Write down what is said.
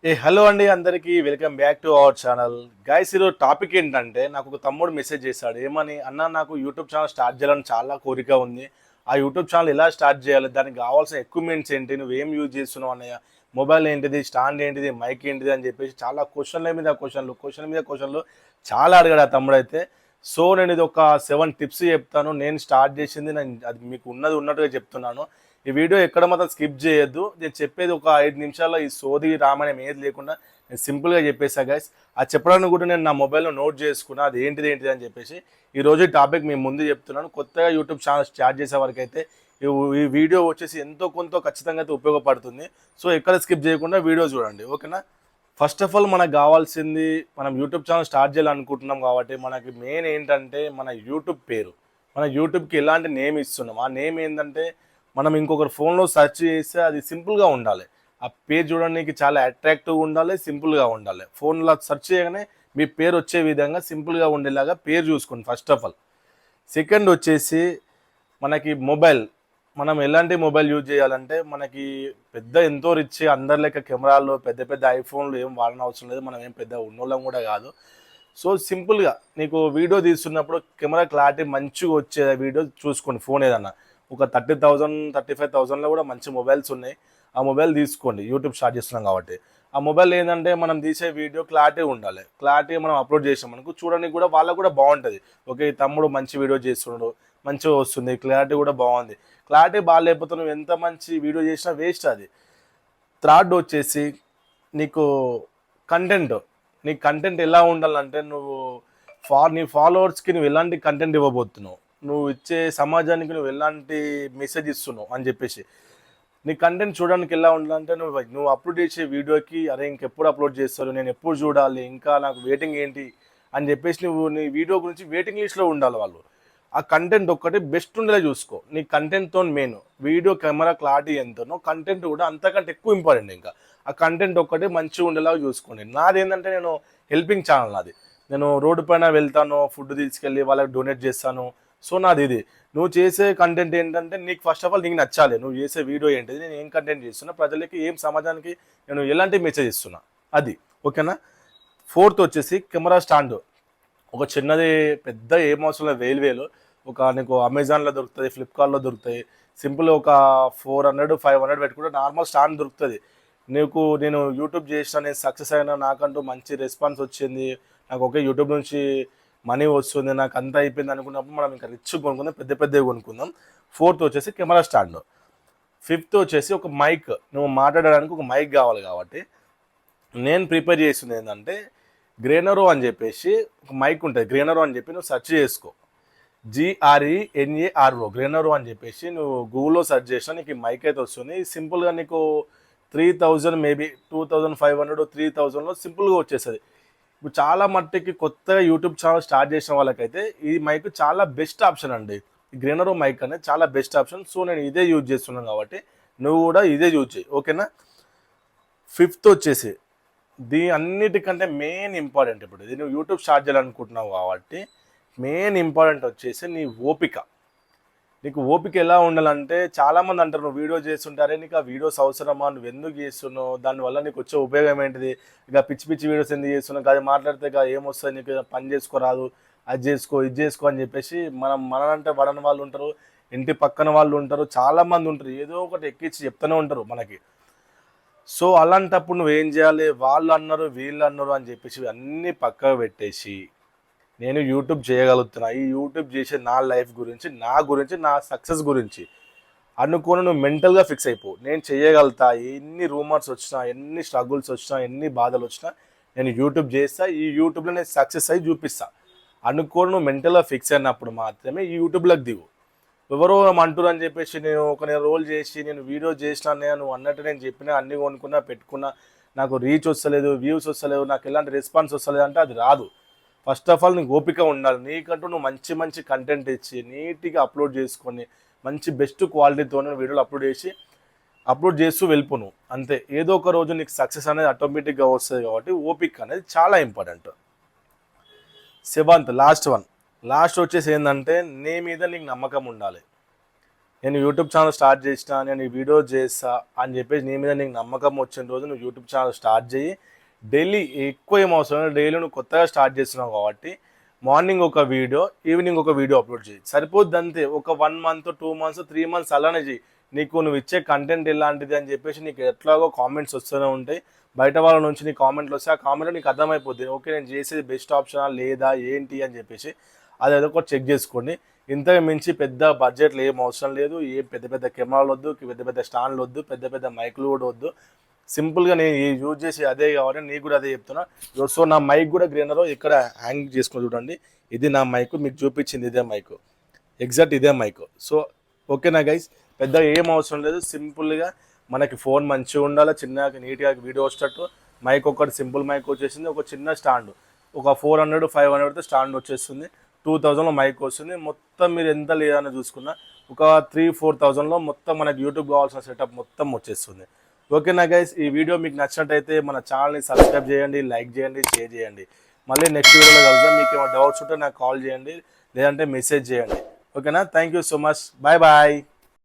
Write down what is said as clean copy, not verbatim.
Hello అండి అందరికీ welcome back to our channel. Guys ఈరోజు టాపిక్ ఏంటంటే నాకు ఒక తమ్ముడు మెసేజ్ చేశాడు. ఏమని అన్న నాకు యూట్యూబ్ ఛానల్ స్టార్ట్ చేయాలని చాలా కోరిక ఉంది. ఆ యూట్యూబ్ ఛానల్ ఎలా స్టార్ట్ చేయాలి, దానికి కావాల్సిన ఎక్విప్మెంట్స్ ఏంటి, నువ్వు ఏం యూజ్ చేస్తున్నావు అన్నయ్య, మొబైల్ ఏంటిది, స్టాండ్ ఏంటిది, మైక్ ఏంటిది అని చెప్పేసి చాలా క్వశ్చన్ల మీద క్వశ్చన్లు చాలా అడిగాడు ఆ తమ్ముడు అయితే. సో నేను ఇది ఒక 7 టిప్స్ చెప్తాను. నేను స్టార్ట్ చేసింది, నేను అది మీకు ఉన్నట్టుగా చెప్తున్నాను. ఈ వీడియో ఎక్కడ మాత్రం స్కిప్ చేయొద్దు. నేను చెప్పేది ఒక 5 నిమిషాల్లో ఈ సోది రామాయణం ఏది లేకుండా నేను సింపుల్గా చెప్పేసా గైస్. అది చెప్పడానికి కూడా నేను నా మొబైల్లో నోట్ చేసుకున్నా అది ఏంటిది అని చెప్పేసి. ఈరోజు ఈ టాపిక్ మేము ముందు చెప్తున్నాను. కొత్తగా యూట్యూబ్ ఛానల్ స్టార్ట్ చేసే వరకు అయితే ఈ వీడియో వచ్చేసి ఎంతో కొంత ఖచ్చితంగా అయితే ఉపయోగపడుతుంది. సో ఎక్కడ స్కిప్ చేయకుండా వీడియో చూడండి, ఓకేనా. ఫస్ట్ ఆఫ్ ఆల్ మనకు కావాల్సింది, మనం యూట్యూబ్ ఛానల్ స్టార్ట్ చేయాలనుకుంటున్నాం కాబట్టి మనకి మెయిన్ ఏంటంటే మన యూట్యూబ్ పేరు. మన యూట్యూబ్కి ఎలాంటి నేమ్ ఇస్తున్నాం, ఆ నేమ్ ఏంటంటే మనం ఇంకొకరి ఫోన్లో సెర్చ్ చేస్తే అది సింపుల్గా ఉండాలి. ఆ పేరు చూడడానికి చాలా అట్రాక్టివ్గా ఉండాలి, సింపుల్గా ఉండాలి. ఫోన్లో సెర్చ్ చేయగానే మీ పేరు వచ్చే విధంగా సింపుల్గా ఉండేలాగా పేరు చూసుకోండి ఫస్ట్ ఆఫ్ ఆల్. సెకండ్ వచ్చేసి మనకి మొబైల్. మనం ఎలాంటి మొబైల్ యూజ్ చేయాలంటే మనకి పెద్ద ఎంతో రిచ్ అందరి లెక్క కెమెరాలు పెద్ద పెద్ద ఐఫోన్లు ఏం వాడని అవసరం లేదు. మనం ఏం పెద్ద ఉన్నోళ్ళం కూడా కాదు. సో సింపుల్గా నీకు వీడియో తీస్తున్నప్పుడు కెమెరా క్లారిటీ మంచిగా వచ్చే వీడియో చూసుకోండి. ఫోన్ ఏదన్నా ఒక 30,000 35,000లో కూడా మంచి మొబైల్స్ ఉన్నాయి. ఆ మొబైల్ తీసుకోండి, యూట్యూబ్ స్టార్ట్ చేస్తున్నాం కాబట్టి. ఆ మొబైల్ ఏంటంటే మనం తీసే వీడియో క్లారిటీ ఉండాలి. క్లారిటీ మనం అప్లోడ్ చేసాం మనకు చూడడానికి కూడా వాళ్ళకు కూడా బాగుంటుంది. ఓకే ఈ తమ్ముడు మంచి వీడియో చేస్తున్నాడు, మంచిగా వస్తుంది, క్లారిటీ కూడా బాగుంది. క్లారిటీ బాగాలేకపోతే నువ్వు ఎంత మంచి వీడియో చేసినా వేస్ట్ అది. థర్డ్ వచ్చేసి నీకు కంటెంట్. నీ కంటెంట్ ఎలా ఉండాలంటే నీ ఫాలోవర్స్కి నువ్వు ఎలాంటి కంటెంట్ ఇవ్వబోతున్నావు, నువ్వు ఇచ్చే సమాజానికి నువ్వు ఎలాంటి మెసేజ్ ఇస్తున్నావు అని చెప్పేసి. నీ కంటెంట్ చూడడానికి ఎలా ఉండాలంటే నువ్వు అప్లోడ్ చేసే వీడియోకి అరే ఇంకెప్పుడు అప్లోడ్ చేస్తారు, నేను ఎప్పుడు చూడాలి, ఇంకా నాకు వెయిటింగ్ ఏంటి అని చెప్పేసి నువ్వు నీ వీడియో గురించి వెయిటింగ్ లిస్ట్లో ఉండాలి వాళ్ళు. ఆ కంటెంట్ ఒక్కటి బెస్ట్ ఉండేలా చూసుకో. నీ కంటెంట్తో మెయిన్ వీడియో కెమెరా క్లారిటీ ఎంతనో కంటెంట్ కూడా అంతకంటే ఎక్కువ ఇంపార్టెంట్. ఇంకా ఆ కంటెంట్ ఒక్కటి మంచిగా ఉండేలాగా చూసుకోండి. నాది ఏంటంటే నేను హెల్పింగ్ ఛానల్ నాది. నేను రోడ్డు పైన వెళ్తాను, ఫుడ్ తీసుకెళ్ళి వాళ్ళకి డొనేట్ చేస్తాను. సో నాది ఇది. నువ్వు చేసే కంటెంట్ ఏంటంటే నీకు ఫస్ట్ ఆఫ్ ఆల్ నీకు నచ్చాలి. నువ్వు చేసే వీడియో ఏంటిది, నేను ఏం కంటెంట్ చేస్తున్నా, ప్రజలకి ఏం సమాజానికి నేను ఎలాంటి మెసేజ్ ఇస్తున్నా అది, ఓకేనా. ఫోర్త్ వచ్చేసి కెమెరా స్టాండ్. ఒక చిన్నది పెద్ద ఏం అవసరం లేదు, వేలు నీకు అమెజాన్లో దొరుకుతుంది, ఫ్లిప్కార్ట్లో దొరుకుతాయి. సింపుల్ ఒక 400 500 పెట్టుకుంటే నార్మల్ స్టాండ్ దొరుకుతుంది నేను యూట్యూబ్ చేసిన, నేను సక్సెస్ అయినా, నాకంటూ మంచి రెస్పాన్స్ వచ్చింది, నాకు ఓకే యూట్యూబ్ నుంచి మనీ వస్తుంది, నాకు అంతా అయిపోయింది అనుకున్నప్పుడు మనం ఇంకా రిచ్ కొనుక్కుందాం, పెద్దవి కొనుక్కుందాం. ఫోర్త్ వచ్చేసి కెమెరా స్టాండ్. ఫిఫ్త్ వచ్చేసి ఒక మైక్. నువ్వు మాట్లాడడానికి ఒక మైక్ కావాలి కాబట్టి నేను ప్రిపేర్ చేసింది ఏంటంటే గ్రేనరో అని చెప్పేసి ఒక మైక్ ఉంటుంది. గ్రేనరో అని చెప్పి నువ్వు సెర్చ్ చేసుకో, GRENARO గ్రేనరో అని చెప్పేసి నువ్వు గూగుల్లో సెర్చ్ చేసినా నీకు ఈ మైక్ అయితే వస్తుంది. సింపుల్గా నీకు 3000 మేబీ 2500 3000లో సింపుల్గా వచ్చేస్తుంది. ఇప్పుడు చాలా మట్టికి కొత్తగా యూట్యూబ్ ఛానల్ స్టార్ట్ చేసిన వాళ్ళకైతే ఈ మైక్ చాలా బెస్ట్ ఆప్షన్ అండి. ఈ గ్రేనరో మైక్ అనేది చాలా బెస్ట్ ఆప్షన్. సో నేను ఇదే యూజ్ చేస్తున్నాను కాబట్టి నువ్వు కూడా ఇదే యూజ్ చేయి, ఓకేనా. ఫిఫ్త్ వచ్చేసి అన్నిటికంటే మెయిన్ ఇంపార్టెంట్, ఇప్పుడు ఇది నువ్వు యూట్యూబ్ స్టార్ట్ చేయాలనుకుంటున్నావు కాబట్టి మెయిన్ ఇంపార్టెంట్ వచ్చేసి నీ ఓపిక. నీకు ఓపిక ఎలా ఉండాలంటే చాలామంది అంటారు నువ్వు వీడియో చేస్తుంటారే నీకు ఆ వీడియోస్ అవసరమా, నువ్వు ఎందుకు చేస్తున్నావు, దానివల్ల నీకు వచ్చే ఉపయోగం ఏంటిది, ఇక పిచ్చి వీడియోస్ ఎందుకు చేస్తున్నావు, అది మాట్లాడితే ఇక ఏమొస్తుంది, నీకు పని చేసుకోరాదు, అది చేసుకో ఇది చేసుకో అని చెప్పేసి మననంటే పడని వాళ్ళు ఉంటారు, ఇంటి పక్కన వాళ్ళు ఉంటారు, చాలామంది ఉంటారు, ఏదో ఒకటి ఎక్కించి చెప్తూనే ఉంటారు మనకి. సో అలాంటప్పుడు నువ్వేం చేయాలి, వాళ్ళు అన్నారు వీళ్ళు అన్నారు అని చెప్పేసి అన్నీ పక్కకు పెట్టేసి నేను యూట్యూబ్ చేయగలుగుతున్నా, ఈ యూట్యూబ్ చేసే నా లైఫ్ గురించి, నా సక్సెస్ గురించి అనుకోని నువ్వు మెంటల్గా ఫిక్స్ అయిపో. నేను చేయగలుగుతా, ఎన్ని రూమర్స్ వచ్చినా, ఎన్ని స్ట్రగుల్స్ వచ్చినా, ఎన్ని బాధలు వచ్చినా నేను యూట్యూబ్ చేస్తా, ఈ యూట్యూబ్లో నేను సక్సెస్ అయ్యి చూపిస్తా అనుకోని నువ్వు మెంటల్గా ఫిక్స్ అయినప్పుడు మాత్రమే ఈ యూట్యూబ్లోకి దిగు. ఎవరో అంటారు అని చెప్పేసి నేను రోల్ చేసి నేను వీడియో చేసినా నువ్వు అన్నట్టు నేను చెప్పినా అన్నీ కొనుక్కున్నా పెట్టుకున్నా నాకు రీచ్ వస్తలేదు, వ్యూస్ వస్తలేవు, నాకు ఎలాంటి రెస్పాన్స్ వస్తలేదు అంటే అది రాదు. ఫస్ట్ ఆఫ్ ఆల్ నీకు ఓపిక ఉండాలి. నీకంటూ నువ్వు మంచి కంటెంట్ ఇచ్చి నీట్గా అప్లోడ్ చేసుకొని మంచి బెస్ట్ క్వాలిటీతో వీడియోలు అప్లోడ్ చేస్తూ వెళ్ళిపోను అంతే. ఏదో ఒక రోజు నీకు సక్సెస్ అనేది ఆటోమేటిక్గా వస్తుంది కాబట్టి ఓపిక అనేది చాలా ఇంపార్టెంట్. సెవెంత్ లాస్ట్ వచ్చేసి ఏంటంటే నీ మీద నీకు నమ్మకం ఉండాలి. నేను యూట్యూబ్ ఛానల్ స్టార్ట్ చేసిన, నేను ఈ వీడియో చేస్తా అని చెప్పేసి నీ మీద నీకు నమ్మకం వచ్చిన రోజు నువ్వు యూట్యూబ్ ఛానల్ స్టార్ట్ చేయి. డైలీ ఎక్కువ ఏం అవసరం లేదు, డైలీ నువ్వు కొత్తగా స్టార్ట్ చేస్తున్నావు కాబట్టి మార్నింగ్ ఒక వీడియో, ఈవినింగ్ ఒక వీడియో అప్లోడ్ చేయి, సరిపోద్ది అంతే. ఒక 1 మంత్ 2 మంత్స్ 3 మంత్స్ అలానే చేయి. నువ్వు ఇచ్చే కంటెంట్ ఎలాంటిది అని చెప్పేసి నీకు ఎట్లాగో కామెంట్స్ వస్తూనే ఉంటాయి. బయట వాళ్ళ నుంచి నీ కామెంట్లు వస్తే ఆ కామెంట్లో నీకు అర్థమైపోద్ది, ఓకే నేను చేసేది బెస్ట్ ఆప్షనా లేదా ఏంటి అని చెప్పేసి. అది ఏదో ఒకటి చెక్ చేసుకోండి. ఇంతకు మించి పెద్ద బడ్జెట్లు ఏం అవసరం లేదు. ఏం పెద్ద పెద్ద కెమెరాలు వద్దు, పెద్ద పెద్ద స్టాండ్లు వద్దు, పెద్ద పెద్ద మైకులు కూడా వద్దు. సింపుల్గా నేను యూజ్ చేసి అదే కావాలి, నీకు కూడా అదే చెప్తున్నా. సో నా మైక్ కూడా గ్రీనర్ ఇక్కడ హ్యాంగ్ చేసుకుని చూడండి. ఇది నా మైక్, మీకు చూపించింది ఇదే మైక్, ఎగ్జాక్ట్ ఇదే మైక్. సో ఓకేనా గైస్, పెద్దగా ఏం అవసరం లేదు. సింపుల్గా మనకి ఫోన్ మంచిగా ఉండాలి, చిన్నగా నీట్గా వీడియో వచ్చేటట్టు. మైక్ ఒకటి సింపుల్ మైక్ వచ్చేసింది, ఒక చిన్న స్టాండ్ ఒక 400-500తో స్టాండ్ వచ్చేస్తుంది. 2000లో మైక్ వస్తుంది. మొత్తం మీరు ఎంత లేదని చూసుకున్నా ఒక 3-4,000లో మొత్తం మనకి యూట్యూబ్ కావాల్సిన సెటప్ మొత్తం వచ్చేస్తుంది. ఓకేనా గైస్, ఈ వీడియో మీకు నచ్చినట్టయితే మన ఛానల్ని సబ్స్క్రైబ్ చేయండి, లైక్ చేయండి, షేర్ చేయండి. మళ్ళీ నెక్స్ట్ వీడియోలో కలుద్దాం. మీకు ఏమైనా డౌట్స్ ఉంటే నాకు కాల్ చేయండి, లేదంటే మెసేజ్ చేయండి. ఓకేనా, thank you so much, bye bye.